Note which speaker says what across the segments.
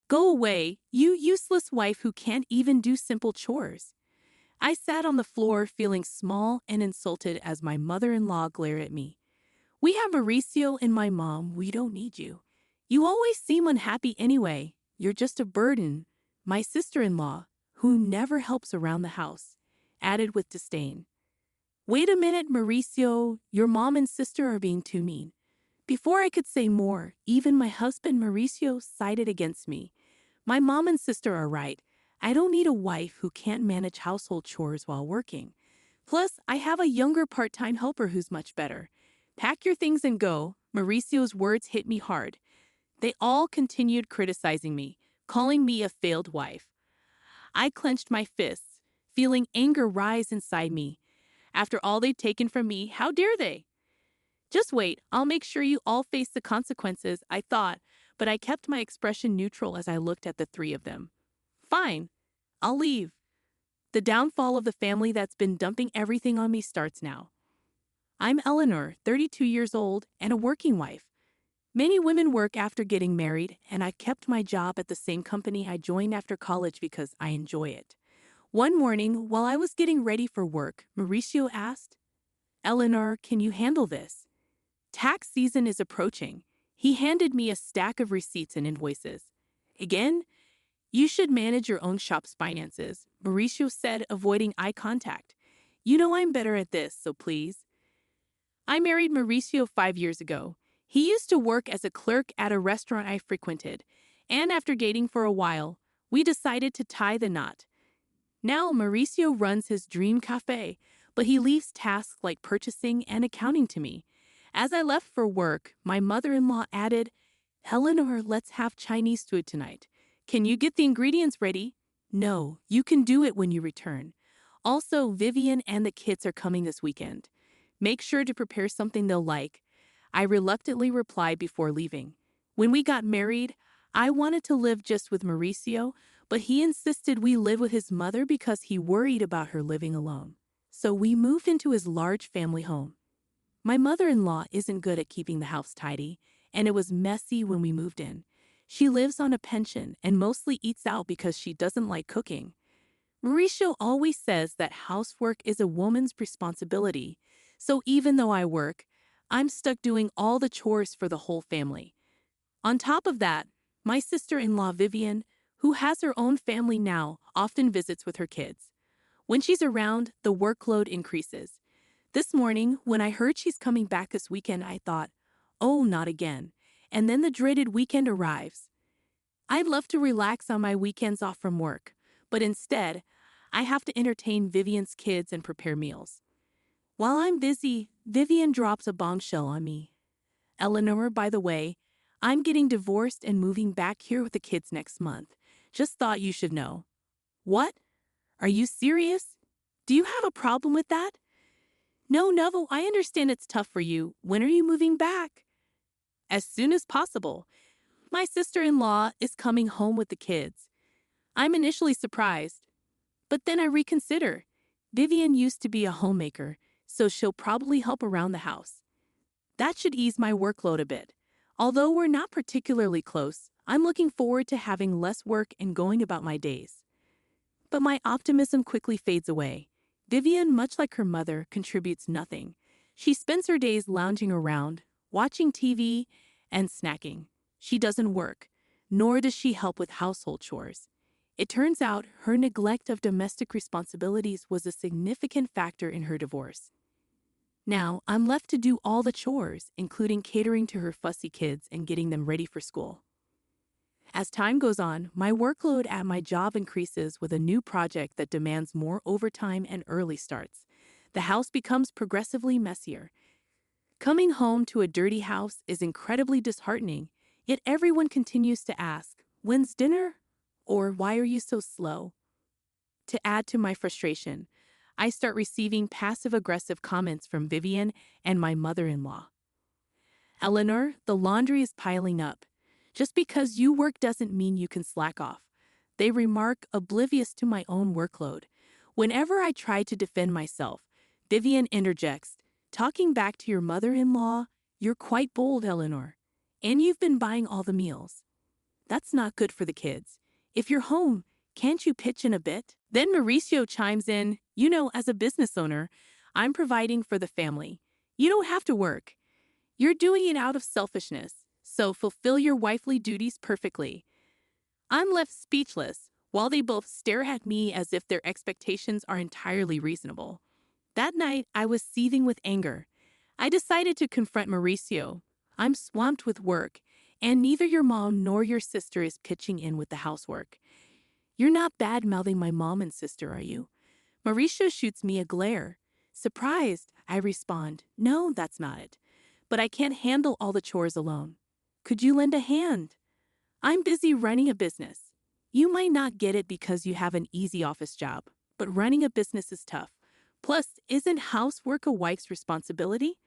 Speaker 1: Go away, you useless wife who can't even do simple chores. I sat on the floor feeling small and insulted as my mother-in-law glared at me. We have Mauricio and my mom. We don't need you. You always seem unhappy anyway. You're just a burden. My sister-in-law, who never helps around the house, added with disdain. Wait a minute, Mauricio. Your mom and sister are being too mean. Before I could say more, even my husband Mauricio sided against me. My mom and sister are right. I don't need a wife who can't manage household chores while working. Plus, I have a younger part-time helper who's much better. Pack your things and go. Mauricio's words hit me hard. They all continued criticizing me, calling me a failed wife. I clenched my fists, feeling anger rise inside me. After all they've taken from me, how dare they? Just wait, I'll make sure you all face the consequences, I thought, but I kept my expression neutral as I looked at the three of them. Fine, I'll leave. The downfall of the family that's been dumping everything on me starts now. I'm Eleanor, 32 years old, and a working wife. Many women work after getting married, and I kept my job at the same company I joined after college because I enjoy it. One morning, while I was getting ready for work, Mauricio asked, Eleanor, can you handle this? Tax season is approaching. He handed me a stack of receipts and invoices. Again, you should manage your own shop's finances, Mauricio said, avoiding eye contact. You know I'm better at this, so please. I married Mauricio 5 years ago. He used to work as a clerk at a restaurant I frequented, and after dating for a while, we decided to tie the knot. Now Mauricio runs his dream cafe, but he leaves tasks like purchasing and accounting to me. As I left for work, my mother-in-law added, Eleanor, let's have Chinese food tonight. Can you get the ingredients ready? No, you can do it when you return. Also, Vivian and the kids are coming this weekend. Make sure to prepare something they'll like. I reluctantly replied before leaving. When we got married, I wanted to live just with Mauricio, but he insisted we live with his mother because he worried about her living alone. So we moved into his large family home. My mother-in-law isn't good at keeping the house tidy, and it was messy when we moved in. She lives on a pension and mostly eats out because she doesn't like cooking. Mauricio always says that housework is a woman's responsibility, so even though I work, I'm stuck doing all the chores for the whole family. On top of that, my sister-in-law Vivian, who has her own family now, often visits with her kids. When she's around, the workload increases. This morning, when I heard she's coming back this weekend, I thought, oh, not again. And then the dreaded weekend arrives. I'd love to relax on my weekends off from work, but instead, I have to entertain Vivian's kids and prepare meals. While I'm busy, Vivian drops a bombshell on me. Eleanor, by the way, I'm getting divorced and moving back here with the kids next month. Just thought you should know. What? Are you serious? Do you have a problem with that? No, I understand it's tough for you. When are you moving back? As soon as possible. My sister-in-law is coming home with the kids. I'm initially surprised, but then I reconsider. Vivian used to be a homemaker, so she'll probably help around the house. That should ease my workload a bit. Although we're not particularly close, I'm looking forward to having less work and going about my days. But my optimism quickly fades away. Vivian, much like her mother, contributes nothing. She spends her days lounging around, watching TV, and snacking. She doesn't work, nor does she help with household chores. It turns out her neglect of domestic responsibilities was a significant factor in her divorce. Now, I'm left to do all the chores, including catering to her fussy kids and getting them ready for school. As time goes on, my workload at my job increases with a new project that demands more overtime and early starts. The house becomes progressively messier. Coming home to a dirty house is incredibly disheartening, yet everyone continues to ask, when's dinner? Or why are you so slow? To add to my frustration, I start receiving passive-aggressive comments from Vivian and my mother-in-law. Eleanor, the laundry is piling up. Just because you work doesn't mean you can slack off. They remark, oblivious to my own workload. Whenever I try to defend myself, Vivian interjects, talking back to your mother-in-law, you're quite bold, Eleanor. And you've been buying all the meals. That's not good for the kids. If you're home, can't you pitch in a bit? Then Mauricio chimes in, as a business owner, I'm providing for the family. You don't have to work. You're doing it out of selfishness, so fulfill your wifely duties perfectly. I'm left speechless, while they both stare at me as if their expectations are entirely reasonable. That night, I was seething with anger. I decided to confront Mauricio. I'm swamped with work, and neither your mom nor your sister is pitching in with the housework. You're not bad-mouthing my mom and sister, are you? Mauricio shoots me a glare. Surprised, I respond, no, that's not it. But I can't handle all the chores alone. Could you lend a hand? I'm busy running a business. You might not get it because you have an easy office job, but running a business is tough. Plus, isn't housework a wife's responsibility?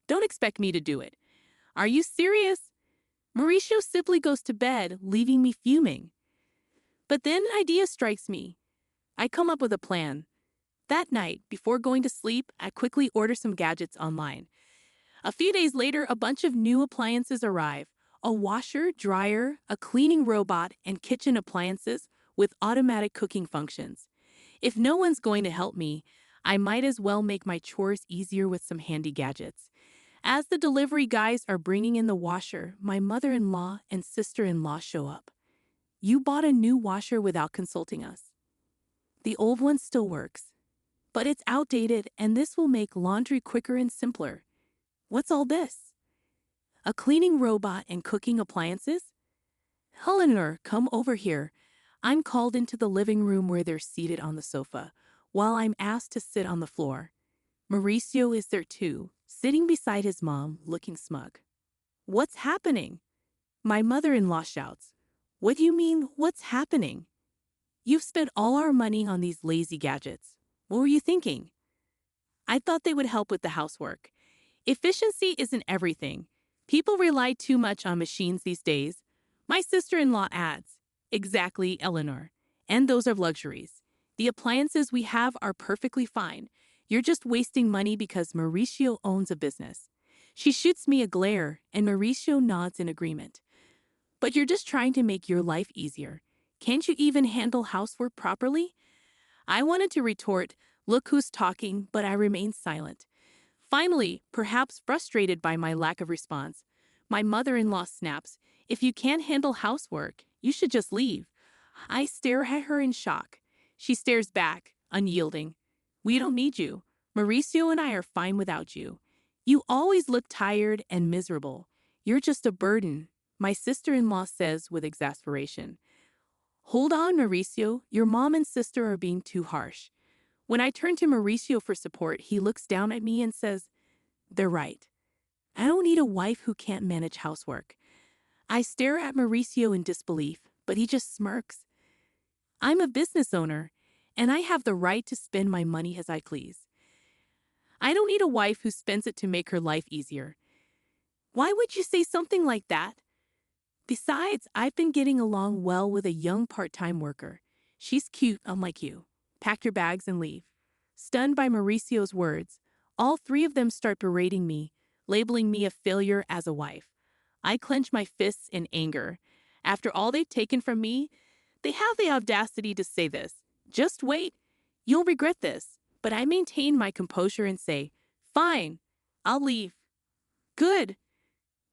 Speaker 1: Don't expect me to do it. Are you serious? Mauricio simply goes to bed, leaving me fuming. But then an idea strikes me. I come up with a plan. That night, before going to sleep, I quickly order some gadgets online. A few days later, a bunch of new appliances arrive. A washer, dryer, a cleaning robot, and kitchen appliances with automatic cooking functions. If no one's going to help me, I might as well make my chores easier with some handy gadgets. As the delivery guys are bringing in the washer, my mother-in-law and sister-in-law show up. You bought a new washer without consulting us. The old one still works, but it's outdated and this will make laundry quicker and simpler. What's all this? A cleaning robot and cooking appliances? Eleanor, come over here. I'm called into the living room where they're seated on the sofa, while I'm asked to sit on the floor. Mauricio is there too, sitting beside his mom, looking smug. What's happening? My mother-in-law shouts. What do you mean, what's happening? You've spent all our money on these lazy gadgets. What were you thinking? I thought they would help with the housework. Efficiency isn't everything. People rely too much on machines these days. My sister-in-law adds, exactly, Eleanor. And those are luxuries. The appliances we have are perfectly fine. You're just wasting money because Mauricio owns a business. She shoots me a glare, and Mauricio nods in agreement. But you're just trying to make your life easier. Can't you even handle housework properly? I wanted to retort, look who's talking, but I remained silent. Finally, perhaps frustrated by my lack of response, my mother-in-law snaps, if you can't handle housework, you should just leave. I stare at her in shock. She stares back, unyielding. We don't need you. Mauricio and I are fine without you. You always look tired and miserable. You're just a burden, my sister-in-law says with exasperation. Hold on, Mauricio. Your mom and sister are being too harsh. When I turn to Mauricio for support, he looks down at me and says, they're right. I don't need a wife who can't manage housework. I stare at Mauricio in disbelief, but he just smirks. I'm a business owner, and I have the right to spend my money as I please. I don't need a wife who spends it to make her life easier. Why would you say something like that? Besides, I've been getting along well with a young part-time worker. She's cute, unlike you. Pack your bags and leave. Stunned by Mauricio's words, all three of them start berating me, labeling me a failure as a wife. I clench my fists in anger. After all they've taken from me, they have the audacity to say this. Just wait. You'll regret this. But I maintain my composure and say, fine, I'll leave. Good.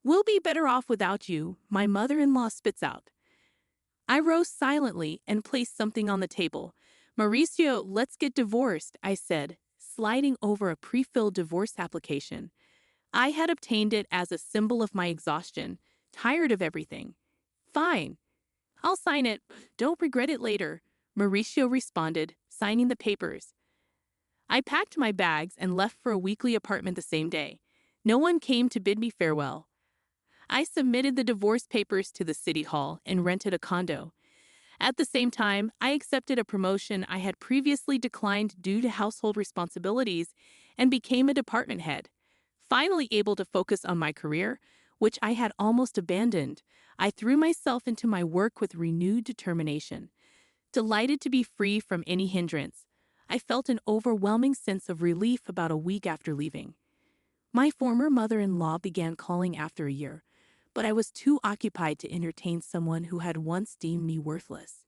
Speaker 1: We'll be better off without you, my mother-in-law spits out. I rose silently and placed something on the table. Mauricio, let's get divorced, I said, sliding over a pre-filled divorce application. I had obtained it as a symbol of my exhaustion, tired of everything. Fine. I'll sign it. Don't regret it later, Mauricio responded, signing the papers. I packed my bags and left for a weekly apartment the same day. No one came to bid me farewell. I submitted the divorce papers to the city hall and rented a condo. At the same time, I accepted a promotion I had previously declined due to household responsibilities and became a department head. Finally able to focus on my career, which I had almost abandoned, I threw myself into my work with renewed determination. Delighted to be free from any hindrance, I felt an overwhelming sense of relief about a week after leaving. My former mother-in-law began calling after a year, but I was too occupied to entertain someone who had once deemed me worthless.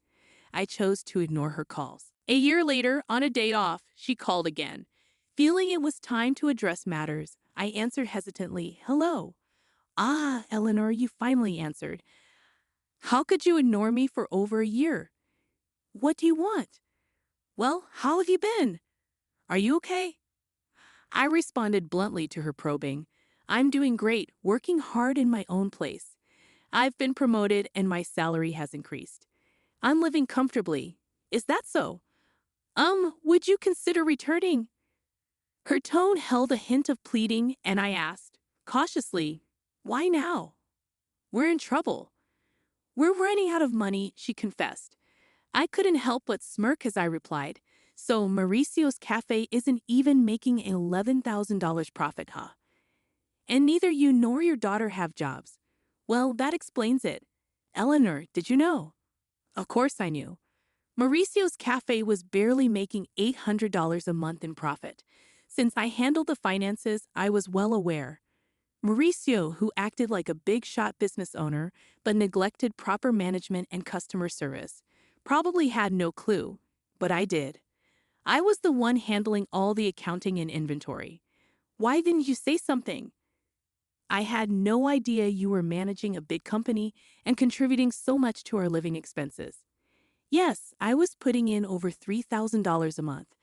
Speaker 1: I chose to ignore her calls. A year later, on a day off, she called again. Feeling it was time to address matters, I answered hesitantly, "Hello." "Ah, Eleanor, you finally answered. How could you ignore me for over a year? What do you want?" "Well, how have you been? Are you okay?" I responded bluntly to her probing. "I'm doing great, working hard in my own place. I've been promoted and my salary has increased. I'm living comfortably. Is that so? Would you consider returning?" Her tone held a hint of pleading, and I asked, cautiously, "Why now?" "We're in trouble." "We're running out of money," she confessed. I couldn't help but smirk as I replied, "So Mauricio's cafe isn't even making $11,000 profit, huh? And neither you nor your daughter have jobs. Well, that explains it. Eleanor, did you know?" Of course I knew. Mauricio's cafe was barely making $800 a month in profit. Since I handled the finances, I was well aware. Mauricio, who acted like a big-shot business owner but neglected proper management and customer service, probably had no clue, but I did. I was the one handling all the accounting and inventory. "Why didn't you say something?" "I had no idea you were managing a big company and contributing so much to our living expenses." Yes, I was putting in over $3,000 a month.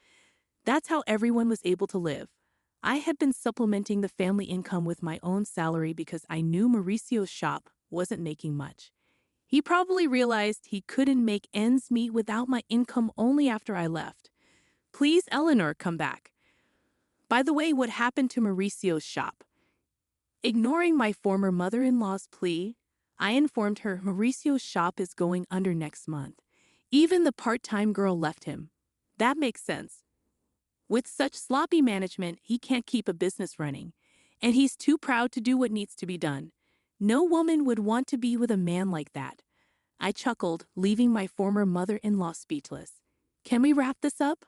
Speaker 1: That's how everyone was able to live. I had been supplementing the family income with my own salary because I knew Mauricio's shop wasn't making much. He probably realized he couldn't make ends meet without my income only after I left. "Please, Eleanor, come back. By the way, what happened to Mauricio's shop?" Ignoring my former mother-in-law's plea, I informed her Mauricio's shop is going under next month. Even the part-time girl left him. That makes sense. With such sloppy management, he can't keep a business running, and he's too proud to do what needs to be done. No woman would want to be with a man like that. I chuckled, leaving my former mother-in-law speechless. "Can we wrap this up?"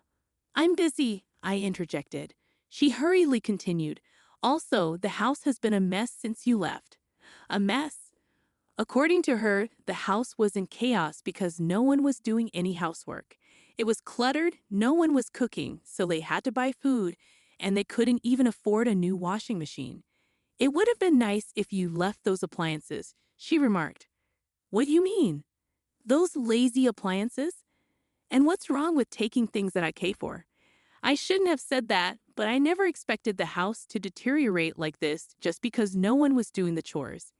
Speaker 1: "I'm busy," I interjected. She hurriedly continued, "Also, the house has been a mess since you left." A mess? According to her, the house was in chaos because no one was doing any housework. It was cluttered, no one was cooking, so they had to buy food, and they couldn't even afford a new washing machine. "It would have been nice if you left those appliances," she remarked. "What do you mean?" "Those lazy appliances? And what's wrong with taking things that I pay for?" I shouldn't have said that, but I never expected the house to deteriorate like this just because no one was doing the chores.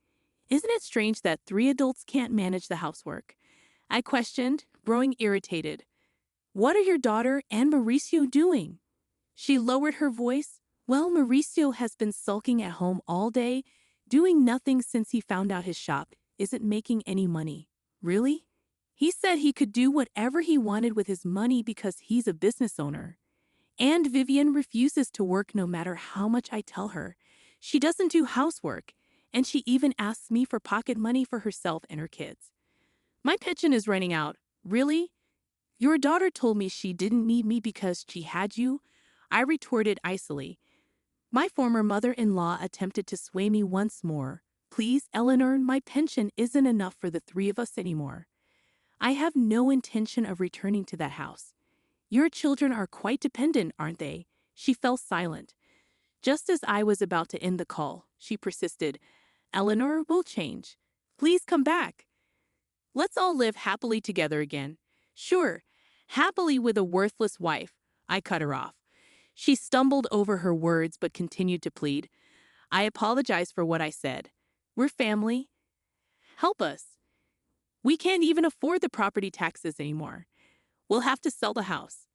Speaker 1: Isn't it strange that 3 adults can't manage the housework? I questioned, growing irritated. "What are your daughter and Mauricio doing?" She lowered her voice. "Well, Mauricio has been sulking at home all day, doing nothing since he found out his shop isn't making any money." "Really?" "He said he could do whatever he wanted with his money because he's a business owner. And Vivian refuses to work no matter how much I tell her. She doesn't do housework, and she even asks me for pocket money for herself and her kids." My pension is running out. "Really? Your daughter told me she didn't need me because she had you," I retorted icily. My former mother-in-law attempted to sway me once more. "Please, Eleanor, my pension isn't enough for the 3 of us anymore. I have no intention of returning to that house. Your children are quite dependent, aren't they?" She fell silent. Just as I was about to end the call, she persisted. "Eleanor, we'll change. Please come back. Let's all live happily together again." "Sure, happily with a worthless wife." I cut her off. She stumbled over her words but continued to plead. "I apologize for what I said. We're family. Help us. We can't even afford the property taxes anymore. We'll have to sell the house.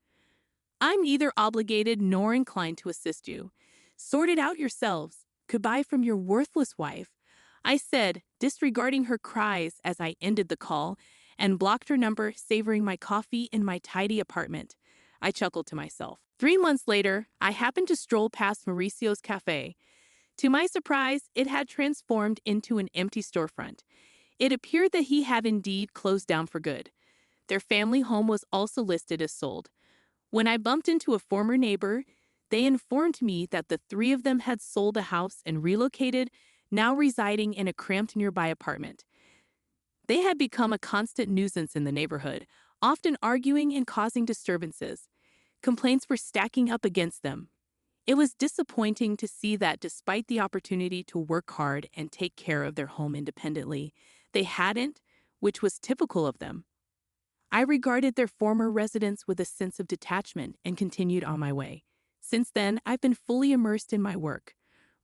Speaker 1: I'm neither obligated nor inclined to assist you. Sort it out yourselves. Goodbye from your worthless wife," I said, disregarding her cries as I ended the call and blocked her number, savoring my coffee in my tidy apartment. I chuckled to myself. 3 months later, I happened to stroll past Mauricio's cafe. To my surprise, it had transformed into an empty storefront. It appeared that he had indeed closed down for good. Their family home was also listed as sold. When I bumped into a former neighbor, they informed me that the 3 of them had sold the house and relocated, now residing in a cramped nearby apartment. They had become a constant nuisance in the neighborhood, often arguing and causing disturbances. Complaints were stacking up against them. It was disappointing to see that despite the opportunity to work hard and take care of their home independently, they hadn't, which was typical of them. I regarded their former residence with a sense of detachment and continued on my way. Since then, I've been fully immersed in my work.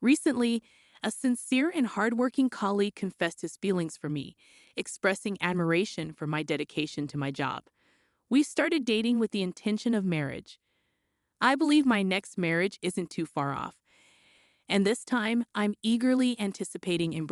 Speaker 1: Recently, a sincere and hardworking colleague confessed his feelings for me, expressing admiration for my dedication to my job. We started dating with the intention of marriage. I believe my next marriage isn't too far off, and this time I'm eagerly anticipating embracing